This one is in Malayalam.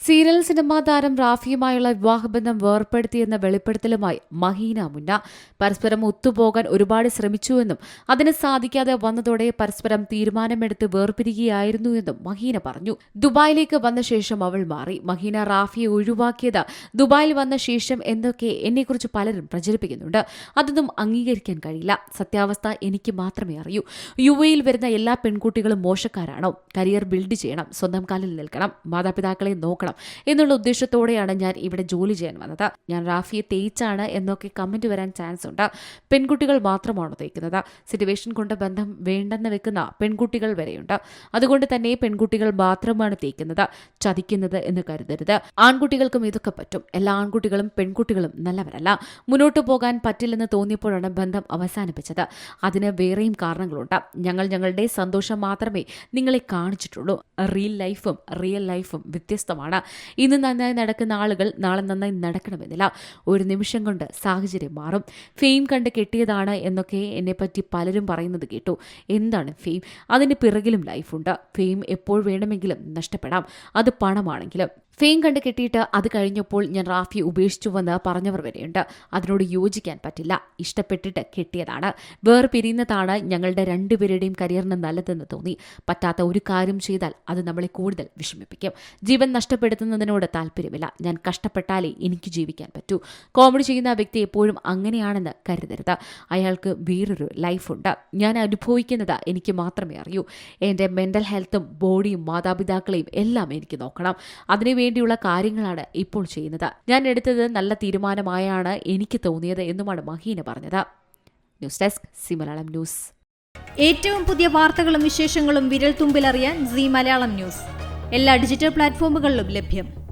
സീരിയൽ സിനിമാ താരം റാഫിയുമായുള്ള വിവാഹബന്ധം വേർപ്പെടുത്തിയെന്ന വെളിപ്പെടുത്തലുമായി മഹീന മുന്ന. പരസ്പരം ഒത്തുപോകാൻ ഒരുപാട് ശ്രമിച്ചുവെന്നും അതിന് സാധിക്കാതെ വന്നതോടെ പരസ്പരം തീരുമാനമെടുത്ത് വേർപിരിയുകയായിരുന്നുവെന്നും മഹീന പറഞ്ഞു. ദുബായിലേക്ക് വന്ന ശേഷം അവൾ മാറി. മഹീന റാഫിയെ ഒഴിവാക്കിയത് ദുബായിൽ വന്ന ശേഷം എന്നൊക്കെ എന്നെക്കുറിച്ച് പലരും പ്രചരിപ്പിക്കുന്നുണ്ട്. അതൊന്നും അംഗീകരിക്കാൻ കഴിയില്ല. സത്യാവസ്ഥ എനിക്ക് മാത്രമേ അറിയൂ. യുഎയിൽ വരുന്ന എല്ലാ പെൺകുട്ടികളും മോശക്കാരാണോ? കരിയർ ബിൽഡ് ചെയ്യണം, സ്വന്തം കാലിൽ നിൽക്കണം, മാതാപിതാക്കളെ നോക്കണം എന്നുള്ള ഉദ്ദേശത്തോടെയാണ് ഞാൻ ഇവിടെ ജോലി ചെയ്യാൻ വന്നത്. ഞാൻ റാഫിയെ തേച്ചാണ് എന്നൊക്കെ കമന്റ് വരാൻ ചാൻസ് ഉണ്ട്. പെൺകുട്ടികൾ മാത്രമാണോ തേക്കുന്നത്? സിറ്റുവേഷൻ കൊണ്ട് ബന്ധം വേണ്ടെന്ന് വെക്കുന്ന പെൺകുട്ടികൾ വരെയുണ്ട്. അതുകൊണ്ട് തന്നെ പെൺകുട്ടികൾ മാത്രമാണ് തേക്കുന്നത്, ചതിക്കുന്നത് എന്ന് കരുതരുത്. ആൺകുട്ടികൾക്കും ഇതൊക്കെ പറ്റും. എല്ലാ ആൺകുട്ടികളും പെൺകുട്ടികളും നല്ലവരല്ല. മുന്നോട്ടു പോകാൻ പറ്റില്ലെന്ന് തോന്നിയപ്പോഴാണ് ബന്ധം അവസാനിപ്പിച്ചത്. അതിന് വേറെയും കാരണങ്ങളുണ്ട്. ഞങ്ങളുടെ സന്തോഷം മാത്രമേ നിങ്ങളെ കാണിച്ചിട്ടുള്ളൂ. റിയൽ ലൈഫും വ്യത്യസ്തമാണ്. ഇന്ന് നന്നായി നടക്കുന്ന ആളുകൾ നാളെ നന്നായി നടക്കണമെന്നില്ല. ഒരു നിമിഷം കൊണ്ട് സാഹചര്യം മാറും. ഫെയിം കണ്ട് കെട്ടിയതാണ് എന്നൊക്കെ എന്നെപ്പറ്റി പലരും പറയുന്നത് കേട്ടു. എന്താണ് ഫെയിം? അതിന് പിറകിലും ലൈഫുണ്ട്. ഫെയിം എപ്പോൾ വേണമെങ്കിലും നഷ്ടപ്പെടാം, അത് പണമാണെങ്കിലും. ഫെയിം കണ്ട് കെട്ടിയിട്ട് അത് കഴിഞ്ഞപ്പോൾ ഞാൻ റാഫി ഉപേക്ഷിച്ചുവെന്ന് പറഞ്ഞവർ വരെയുണ്ട്. അതിനോട് യോജിക്കാൻ പറ്റില്ല. ഇഷ്ടപ്പെട്ടിട്ട് കെട്ടിയതാണ്. വേർപിരിയുന്നതാണ് ഞങ്ങളുടെ രണ്ടുപേരുടെയും കരിയറിന് നല്ലതെന്ന് തോന്നി. പറ്റാത്ത ഒരു കാര്യം ചെയ്താൽ അത് നമ്മളെ കൂടുതൽ വിഷമിപ്പിക്കും. ജീവൻ നഷ്ടപ്പെടുത്തുന്നതിനോട് താല്പര്യമില്ല. ഞാൻ കഷ്ടപ്പെട്ടാലേ എനിക്ക് ജീവിക്കാൻ പറ്റൂ. കോമഡി ചെയ്യുന്ന വ്യക്തി എപ്പോഴും അങ്ങനെയാണെന്ന് കരുതരുത്. അയാൾക്ക് വേറൊരു ലൈഫുണ്ട്. ഞാൻ അനുഭവിക്കുന്നത് എനിക്ക് മാത്രമേ അറിയൂ. എൻ്റെ മെൻ്റൽ ഹെൽത്തും ബോഡിയും മാതാപിതാക്കളെയും എല്ലാം എനിക്ക് നോക്കണം. അതിനുവേണ്ടിയുള്ള കാര്യങ്ങളാണ് ഇപ്പോൾ ചെയ്യുന്നത്. ഞാൻ എടുത്തത് നല്ല തീരുമാനമായാണ് എനിക്ക് തോന്നിയത് എന്നുമാണ് മഹീന പറഞ്ഞത്. News desk C Malayalam news. ഏറ്റവും പുതിയ വാർത്തകളും വിശേഷങ്ങളും വിരൽ തുമ്പിലറിയാൻ സി മലയാളം ന്യൂസ് എല്ലാ ഡിജിറ്റൽ പ്ലാറ്റ്ഫോമുകളിലും ലഭ്യം.